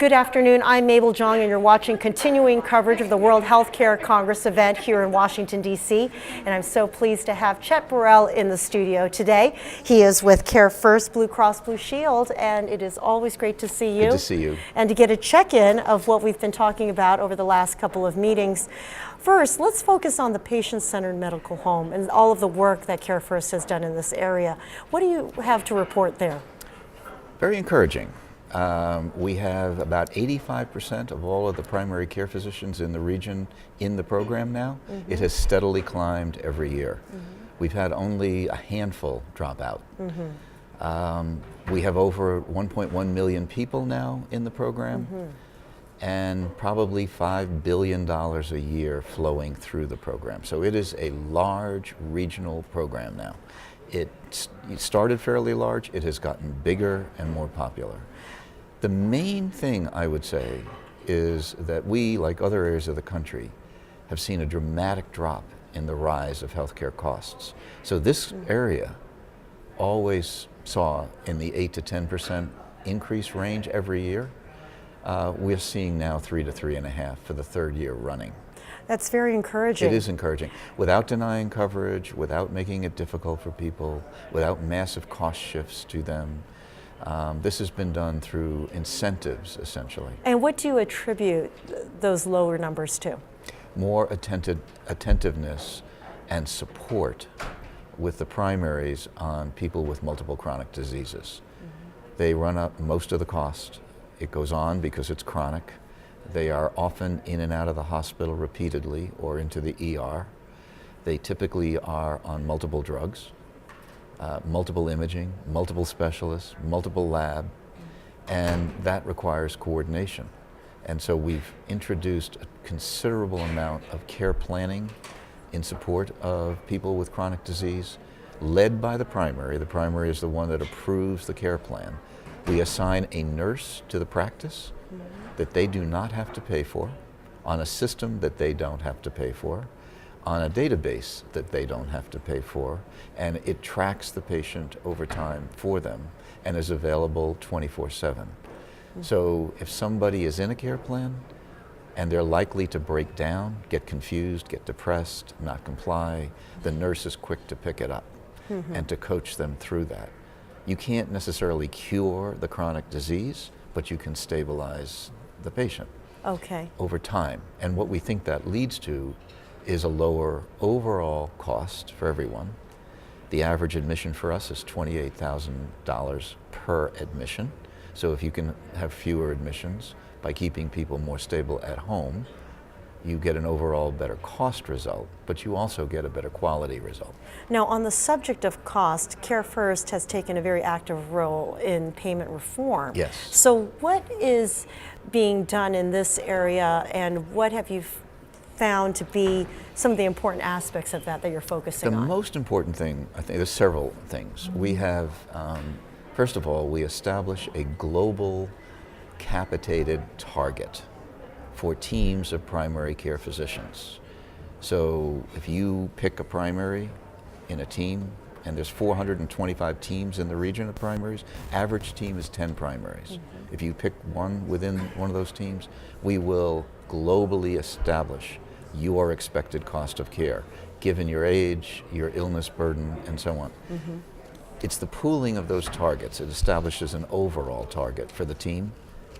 Good afternoon, I'm Mabel Jong and you're watching continuing coverage of the World Healthcare Congress event here in Washington, D.C. And I'm so pleased to have Chet Burrell in the studio today. He is with CareFirst, BlueCross, BlueShield, and it is always great to see you. Good to see you. And to get a check-in of what we've been talking about over the last couple of meetings. First, let's focus on the patient-centered medical home and all of the work that CareFirst has done in this area. What do you have to report there? Very encouraging. We have about 85% of all of the primary care physicians in the region in the program now. Mm-hmm. It has steadily climbed every year. Mm-hmm. We've had only a handful drop out. Mm-hmm. We have over 1.1 million people now in the program, mm-hmm. and probably $5 billion a year flowing through the program. So it is a large regional program now. It started fairly large, it has gotten bigger and more popular. The main thing I would say is that we, like other areas of the country, have seen a dramatic drop in the rise of healthcare costs. So this area always saw in the 8 to 10% increase range every year. We're seeing now 3 to 3.5 for the third year running. That's very encouraging. It is encouraging. Without denying coverage, without making it difficult for people, without massive cost shifts to them. This has been done through incentives, essentially. And what do you attribute those lower numbers to? More attentiveness and support with the primaries on people with multiple chronic diseases. Mm-hmm. They run up most of the cost. It goes on because it's chronic. They are often in and out of the hospital repeatedly or into the ER. They typically are on multiple drugs. Multiple imaging, multiple specialists, multiple lab, and that requires coordination. And so we've introduced a considerable amount of care planning in support of people with chronic disease, led by the primary. The primary is the one that approves the care plan. We assign a nurse to the practice that they do not have to pay for, on a system that they don't have to pay for, on a database that they don't have to pay for, and it tracks the patient over time for them and is available 24/7. Mm-hmm. So if somebody is in a care plan and they're likely to break down, get confused, get depressed, not comply, the nurse is quick to pick it up mm-hmm. and to coach them through that. You can't necessarily cure the chronic disease, but you can stabilize the patient over time. And what we think that leads to is a lower overall cost for everyone. The average admission for us is $28,000 per admission. So if you can have fewer admissions by keeping people more stable at home, you get an overall better cost result, but you also get a better quality result. Now, on the subject of cost, CareFirst has taken a very active role in payment reform. Yes. So what is being done in this area, and what have you found to be some of the important aspects of that you're focusing on? The most important thing, I think, there's several things. Mm-hmm. We have, first of all, we establish a global capitated target for teams of primary care physicians. So if you pick a primary in a team, and there's 425 teams in the region of primaries, average team is 10 primaries. Mm-hmm. If you pick one within one of those teams, we will globally establish your expected cost of care, given your age, your illness burden, and so on. Mm-hmm. It's the pooling of those targets. It establishes an overall target for the team,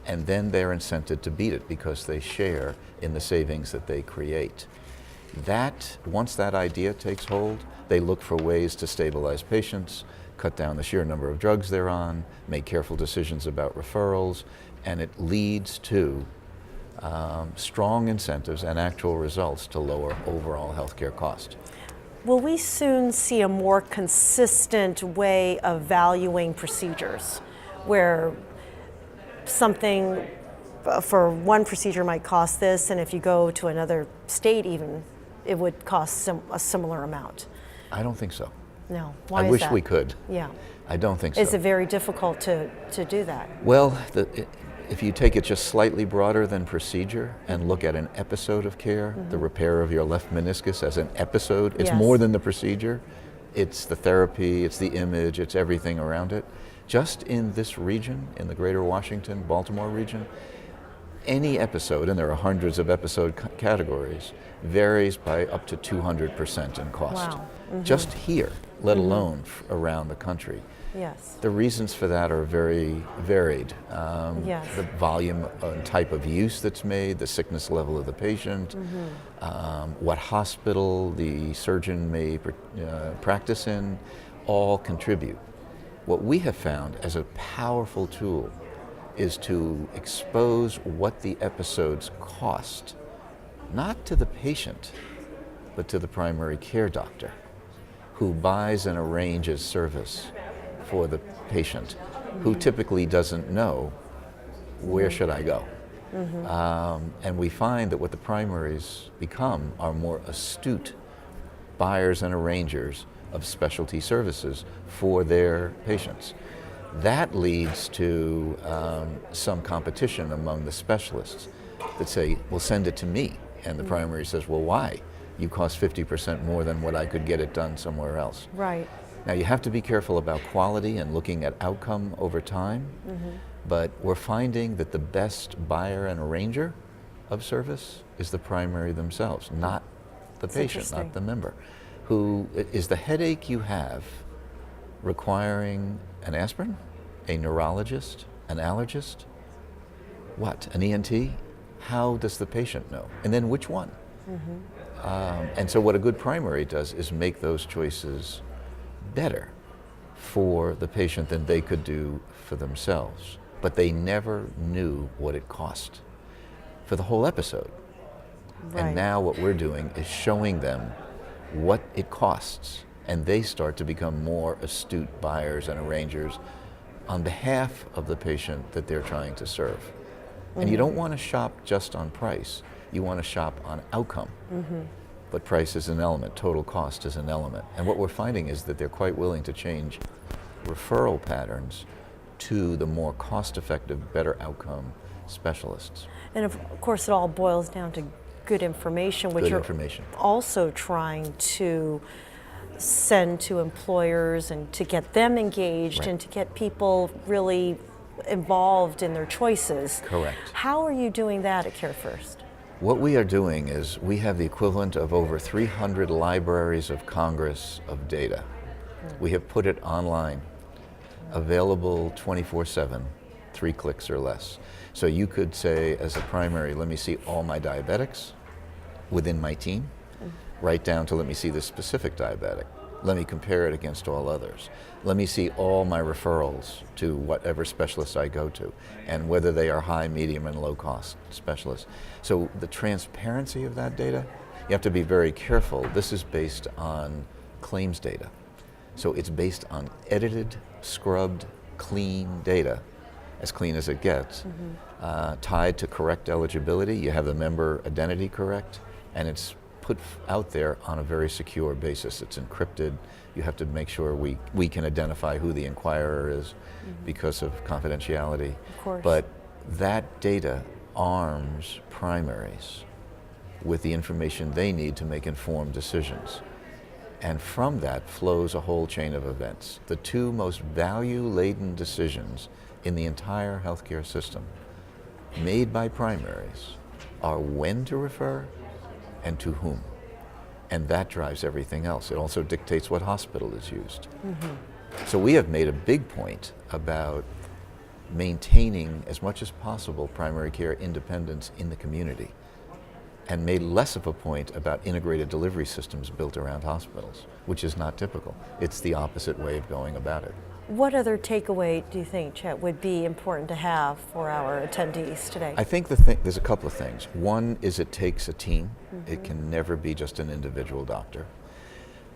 and then they're incented to beat it because they share in the savings that they create. Once that idea takes hold, they look for ways to stabilize patients, cut down the sheer number of drugs they're on, make careful decisions about referrals, and it leads to strong incentives and actual results to lower overall healthcare cost. Will we soon see a more consistent way of valuing procedures, where something for one procedure might cost this, and if you go to another state even, it would cost a similar amount? I don't think so. No. Why is that? I wish we could. Yeah. I don't think so. Is it very difficult to do that? Well, if you take it just slightly broader than procedure and look at an episode of care, mm-hmm. the repair of your left meniscus as an episode, it's more than the procedure. It's the therapy, it's the image, it's everything around it. Just in this region, in the greater Washington, Baltimore region, any episode, and there are hundreds of episode categories, varies by up to 200% in cost. Wow. Mm-hmm. Just here, let alone around the country. Yes. The reasons for that are very varied. Yes. The volume and type of use that's made, the sickness level of the patient, what hospital the surgeon may practice in, all contribute. What we have found as a powerful tool is to expose what the episodes cost, not to the patient, but to the primary care doctor, who buys and arranges service for the patient, who typically doesn't know where should I go. And we find that what the primaries become are more astute buyers and arrangers of specialty services for their patients. That leads to some competition among the specialists that say, well, send it to me. And the primary says, well, why? You cost 50% more than what I could get it done somewhere else. Right. Now, you have to be careful about quality and looking at outcome over time, but we're finding that the best buyer and arranger of service is the primary themselves, not the patient, not the member. Who is the headache you have requiring an aspirin, a neurologist, an allergist? What, an ENT? How does the patient know? And then which one? And so what a good primary does is make those choices better for the patient than they could do for themselves. But they never knew what it cost for the whole episode. Right. And now what we're doing is showing them what it costs, and they start to become more astute buyers and arrangers on behalf of the patient that they're trying to serve. And you don't want to shop just on price, you want to shop on outcome. But price is an element, total cost is an element. And what we're finding is that they're quite willing to change referral patterns to the more cost-effective, better outcome specialists. And of course, it all boils down to good information, which you're also trying to send to employers and to get them engaged and to get people really involved in their choices. Correct. How are you doing that at CareFirst? What we are doing is we have the equivalent of over 300 libraries of Congress of data. We have put it online, available 24/7, 3 clicks or less. So you could say as a primary, let me see all my diabetics within my team, right down to let me see this specific diabetic. Let me compare it against all others. Let me see all my referrals to whatever specialist I go to, and whether they are high, medium, and low cost specialists. So the transparency of that data, you have to be very careful. This is based on claims data. So it's based on edited, scrubbed, clean data, as clean as it gets, tied to correct eligibility. You have the member identity correct, and it's put out there on a very secure basis. It's encrypted. You have to make sure we can identify who the inquirer is because of confidentiality. Of course. But that data arms primaries with the information they need to make informed decisions. And from that flows a whole chain of events. The 2 most value-laden decisions in the entire healthcare system made by primaries are when to refer and to whom. And that drives everything else. It also dictates what hospital is used. So we have made a big point about maintaining as much as possible primary care independence in the community, and made less of a point about integrated delivery systems built around hospitals, which is not typical. It's the opposite way of going about it. What other takeaway do you think, Chet, would be important to have for our attendees today? I think there's a couple of things. One is it takes a team. It can never be just an individual doctor.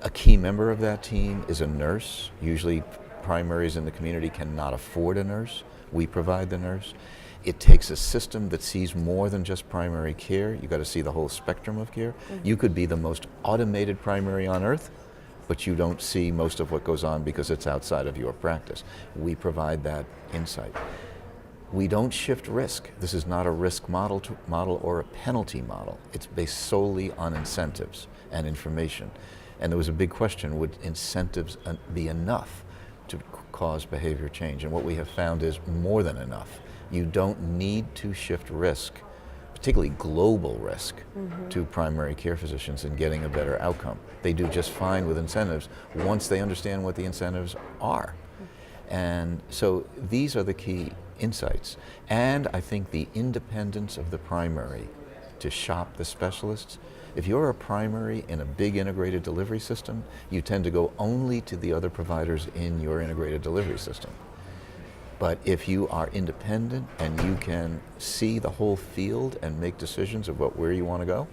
A key member of that team is a nurse. Usually primaries in the community cannot afford a nurse. We provide the nurse. It takes a system that sees more than just primary care. You've got to see the whole spectrum of care. You could be the most automated primary on earth, but you don't see most of what goes on because it's outside of your practice. We provide that insight. We don't shift risk. This is not a risk model or a penalty model. It's based solely on incentives and information. And there was a big question, would incentives be enough to cause behavior change? And what we have found is more than enough. You don't need to shift risk, particularly global risk, to primary care physicians in getting a better outcome. They do just fine with incentives once they understand what the incentives are. And so these are the key insights. And I think the independence of the primary to shop the specialists. If you're a primary in a big integrated delivery system, you tend to go only to the other providers in your integrated delivery system. But if you are independent and you can see the whole field and make decisions of where you want to go,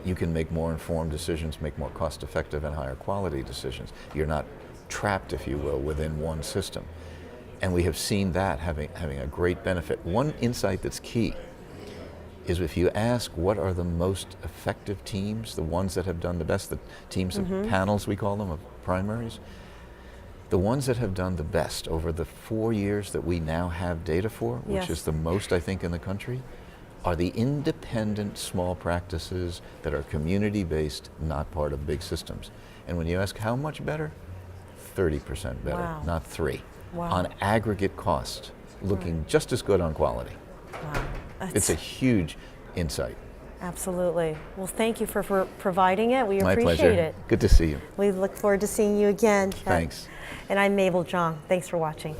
you can make more informed decisions, make more cost-effective and higher quality decisions. You're not trapped, if you will, within one system. And we have seen that having a great benefit. One insight that's key is if you ask what are the most effective teams, the ones that have done the best, the teams of panels, we call them, of primaries, the ones that have done the best over the 4 years that we now have data for, which is the most, I think, in the country, are the independent small practices that are community-based, not part of big systems. And when you ask how much better, 30% better, not 3. On aggregate cost, looking just as good on quality. It's a huge insight. Absolutely. Well, thank you for providing it. We My appreciate pleasure. it. Good to see you. We look forward to seeing you again. Thanks. And I'm Mabel Jong. Thanks for watching.